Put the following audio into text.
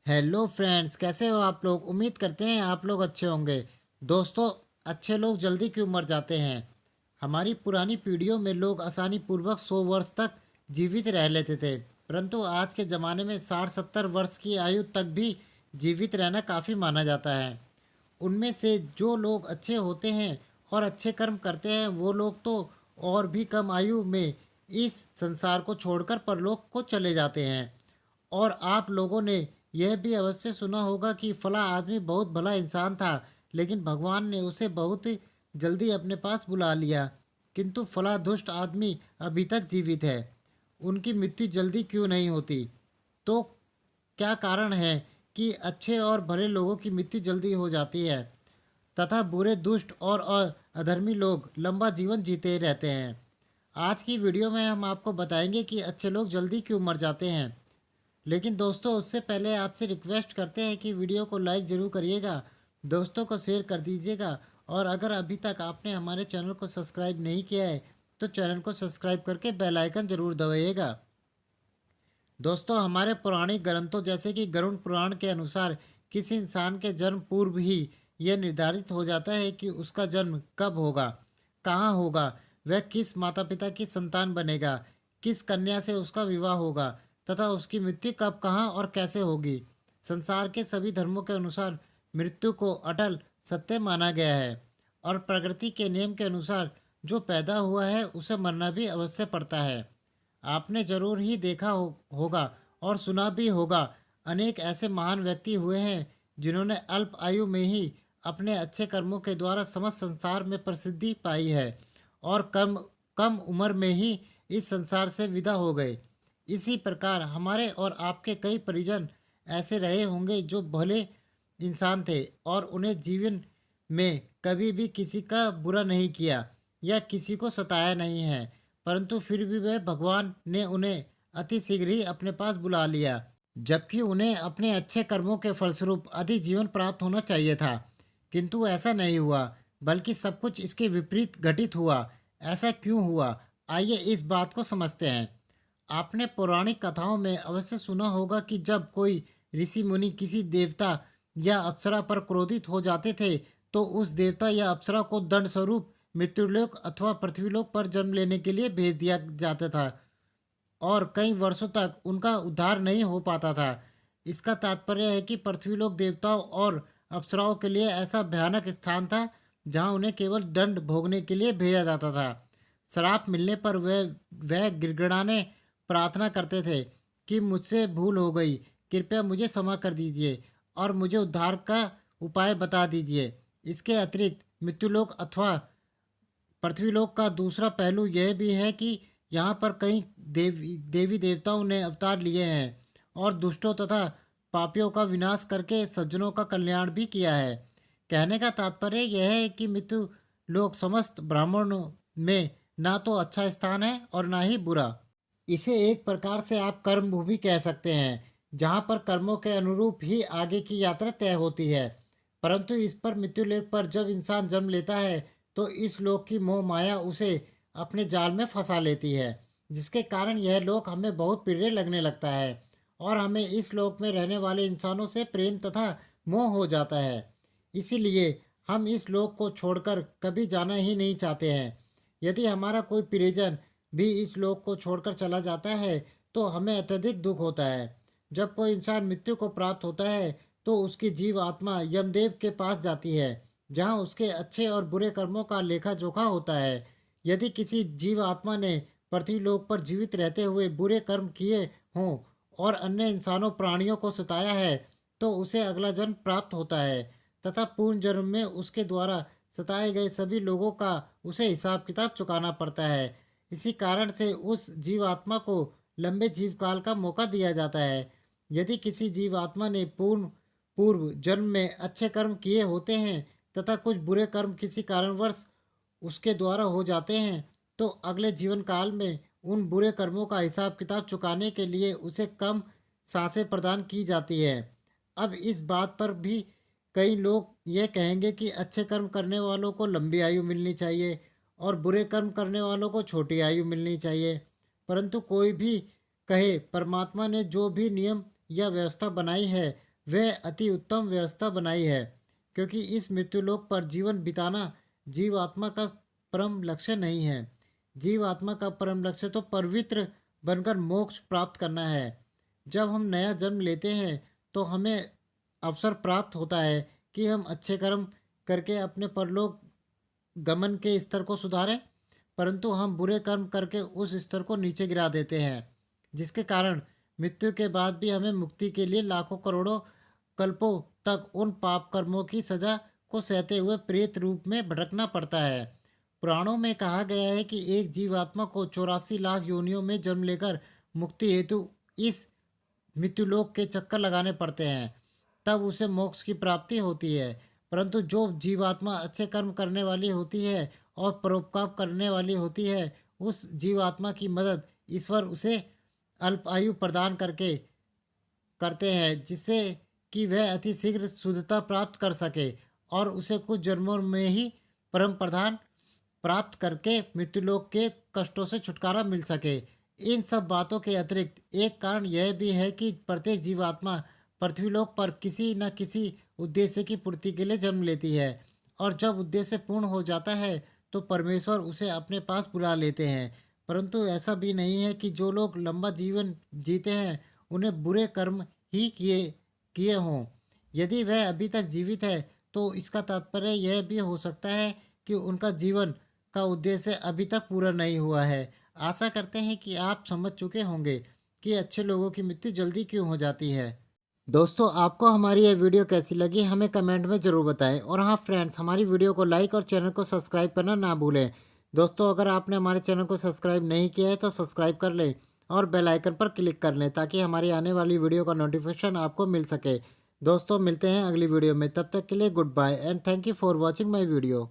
Hello friends, कैसे हो आप लोग। उम्मीद करते हैं आप लोग अच्छे होंगे। दोस्तों, अच्छे लोग जल्दी क्यों मर जाते हैं। हमारी पुरानी पीढ़ियों में लोग आसानी पूर्वक 100 वर्ष तक जीवित रह लेते थे, परंतु आज के ज़माने में 60-70 वर्ष की आयु तक भी जीवित रहना काफ़ी माना जाता है। उनमें से जो लोग अच्छे होते हैं और अच्छे कर्म करते हैं वो लोग तो और भी कम आयु में इस संसार को छोड़कर परलोक को चले जाते हैं। और आप लोगों ने यह भी अवश्य सुना होगा कि फला आदमी बहुत भला इंसान था, लेकिन भगवान ने उसे बहुत जल्दी अपने पास बुला लिया। किंतु फला दुष्ट आदमी अभी तक जीवित है। उनकी मृत्यु जल्दी क्यों नहीं होती। तो क्या कारण है कि अच्छे और भले लोगों की मृत्यु जल्दी हो जाती है तथा बुरे, दुष्ट और अधर्मी लोग लंबा जीवन जीते रहते हैं। आज की वीडियो में हम आपको बताएंगे कि अच्छे लोग जल्दी क्यों मर जाते हैं। लेकिन दोस्तों, उससे पहले आपसे रिक्वेस्ट करते हैं कि वीडियो को लाइक ज़रूर करिएगा, दोस्तों को शेयर कर दीजिएगा, और अगर अभी तक आपने हमारे चैनल को सब्सक्राइब नहीं किया है तो चैनल को सब्सक्राइब करके बेल आइकन ज़रूर दबाइएगा। दोस्तों, हमारे पौराणिक ग्रंथों जैसे कि गरुड़ पुराण के अनुसार किसी इंसान के जन्म पूर्व ही यह निर्धारित हो जाता है कि उसका जन्म कब होगा, कहाँ होगा, वह किस माता पिता की संतान बनेगा, किस कन्या से उसका विवाह होगा तथा उसकी मृत्यु कब, कहाँ और कैसे होगी। संसार के सभी धर्मों के अनुसार मृत्यु को अटल सत्य माना गया है और प्रकृति के नियम के अनुसार जो पैदा हुआ है उसे मरना भी अवश्य पड़ता है। आपने जरूर ही देखा होगा और सुना भी होगा, अनेक ऐसे महान व्यक्ति हुए हैं जिन्होंने अल्प आयु में ही अपने अच्छे कर्मों के द्वारा समस्त संसार में प्रसिद्धि पाई है और कम कम उम्र में ही इस संसार से विदा हो गए। इसी प्रकार हमारे और आपके कई परिजन ऐसे रहे होंगे जो भले इंसान थे और उन्हें जीवन में कभी भी किसी का बुरा नहीं किया या किसी को सताया नहीं है, परंतु फिर भी वह भगवान ने उन्हें अति शीघ्र ही अपने पास बुला लिया, जबकि उन्हें अपने अच्छे कर्मों के फलस्वरूप अधिक जीवन प्राप्त होना चाहिए था। किंतु ऐसा नहीं हुआ, बल्कि सब कुछ इसके विपरीत घटित हुआ। ऐसा क्यों हुआ, आइए इस बात को समझते हैं। आपने पौराणिक कथाओं में अवश्य सुना होगा कि जब कोई ऋषि मुनि किसी देवता या अप्सरा पर क्रोधित हो जाते थे तो उस देवता या अप्सरा को दंड स्वरूप मृत्युलोक अथवा पृथ्वीलोक पर जन्म लेने के लिए भेज दिया जाता था और कई वर्षों तक उनका उद्धार नहीं हो पाता था। इसका तात्पर्य है कि पृथ्वीलोक देवताओं और अप्सराओं के लिए ऐसा भयानक स्थान था जहां उन्हें केवल दंड भोगने के लिए भेजा जाता था। श्राप मिलने पर वह गिड़गिड़ाने प्रार्थना करते थे कि मुझसे भूल हो गई, कृपया मुझे क्षमा कर दीजिए और मुझे उद्धार का उपाय बता दीजिए। इसके अतिरिक्त मृत्युलोक अथवा पृथ्वीलोक का दूसरा पहलू यह भी है कि यहाँ पर कई देवी देवताओं ने अवतार लिए हैं और दुष्टों तथा पापियों का विनाश करके सज्जनों का कल्याण भी किया है। कहने का तात्पर्य यह है कि मृत्यु लोक समस्त ब्राह्मणों में ना तो अच्छा स्थान है और ना ही बुरा। इसे एक प्रकार से आप कर्म भूमि कह सकते हैं, जहाँ पर कर्मों के अनुरूप ही आगे की यात्रा तय होती है। परंतु इस पर मृत्युलेख पर जब इंसान जन्म लेता है तो इस लोक की मोह माया उसे अपने जाल में फंसा लेती है, जिसके कारण यह लोक हमें बहुत प्रिय लगने लगता है और हमें इस लोक में रहने वाले इंसानों से प्रेम तथा मोह हो जाता है। इसीलिए हम इस लोक को छोड़कर कभी जाना ही नहीं चाहते हैं। यदि हमारा कोई प्रियजन भी इस लोक को छोड़कर चला जाता है तो हमें अत्यधिक दुख होता है। जब कोई इंसान मृत्यु को प्राप्त होता है तो उसकी जीव आत्मा यमदेव के पास जाती है, जहाँ उसके अच्छे और बुरे कर्मों का लेखा जोखा होता है। यदि किसी जीव आत्मा ने पृथ्वीलोक पर जीवित रहते हुए बुरे कर्म किए हों और अन्य इंसानों प्राणियों को सताया है तो उसे अगला जन्म प्राप्त होता है तथा पूर्ण जन्म में उसके द्वारा सताए गए सभी लोगों का उसे हिसाब किताब चुकाना पड़ता है। इसी कारण से उस जीवात्मा को लंबे जीवकाल का मौका दिया जाता है। यदि किसी जीवात्मा ने पूर्व जन्म में अच्छे कर्म किए होते हैं तथा कुछ बुरे कर्म किसी कारणवश उसके द्वारा हो जाते हैं तो अगले जीवन काल में उन बुरे कर्मों का हिसाब किताब चुकाने के लिए उसे कम सांसें प्रदान की जाती है। अब इस बात पर भी कई लोग ये कहेंगे कि अच्छे कर्म करने वालों को लंबी आयु मिलनी चाहिए और बुरे कर्म करने वालों को छोटी आयु मिलनी चाहिए। परंतु कोई भी कहे, परमात्मा ने जो भी नियम या व्यवस्था बनाई है वह अति उत्तम व्यवस्था बनाई है, क्योंकि इस मृत्युलोक पर जीवन बिताना जीवात्मा का परम लक्ष्य नहीं है। जीवात्मा का परम लक्ष्य तो पवित्र बनकर मोक्ष प्राप्त करना है। जब हम नया जन्म लेते हैं तो हमें अवसर प्राप्त होता है कि हम अच्छे कर्म करके अपने परलोक गमन के स्तर को सुधारें, परंतु हम बुरे कर्म करके उस स्तर को नीचे गिरा देते हैं, जिसके कारण मृत्यु के बाद भी हमें मुक्ति के लिए लाखों करोड़ों कल्पों तक उन पाप कर्मों की सजा को सहते हुए प्रेत रूप में भटकना पड़ता है। पुराणों में कहा गया है कि एक जीवात्मा को 84 लाख योनियों में जन्म लेकर मुक्ति हेतु इस मृत्युलोक के चक्कर लगाने पड़ते हैं, तब उसे मोक्ष की प्राप्ति होती है। परंतु जो जीवात्मा अच्छे कर्म करने वाली होती है और परोपकार करने वाली होती है, उस जीवात्मा की मदद ईश्वर उसे अल्प आयु प्रदान करके करते हैं, जिससे कि वह अति शीघ्र शुद्धता प्राप्त कर सके और उसे कुछ जन्मों में ही परम प्रधान प्राप्त करके मृत्युलोक के कष्टों से छुटकारा मिल सके। इन सब बातों के अतिरिक्त एक कारण यह भी है कि प्रत्येक जीवात्मा पृथ्वीलोक पर किसी न किसी उद्देश्य की पूर्ति के लिए जन्म लेती है, और जब उद्देश्य पूर्ण हो जाता है तो परमेश्वर उसे अपने पास बुला लेते हैं। परंतु ऐसा भी नहीं है कि जो लोग लंबा जीवन जीते हैं उन्हें बुरे कर्म ही किए किए हों। यदि वह अभी तक जीवित है तो इसका तात्पर्य यह भी हो सकता है कि उनका जीवन का उद्देश्य अभी तक पूरा नहीं हुआ है। आशा करते हैं कि आप समझ चुके होंगे कि अच्छे लोगों की मृत्यु जल्दी क्यों हो जाती है। दोस्तों, आपको हमारी ये वीडियो कैसी लगी हमें कमेंट में ज़रूर बताएं, और हाँ फ्रेंड्स, हमारी वीडियो को लाइक और चैनल को सब्सक्राइब करना ना भूलें। दोस्तों, अगर आपने हमारे चैनल को सब्सक्राइब नहीं किया है तो सब्सक्राइब कर लें और बेल आइकन पर क्लिक कर लें, ताकि हमारी आने वाली वीडियो का नोटिफिकेशन आपको मिल सके। दोस्तों, मिलते हैं अगली वीडियो में, तब तक के लिए good bye and thank you for watching my video.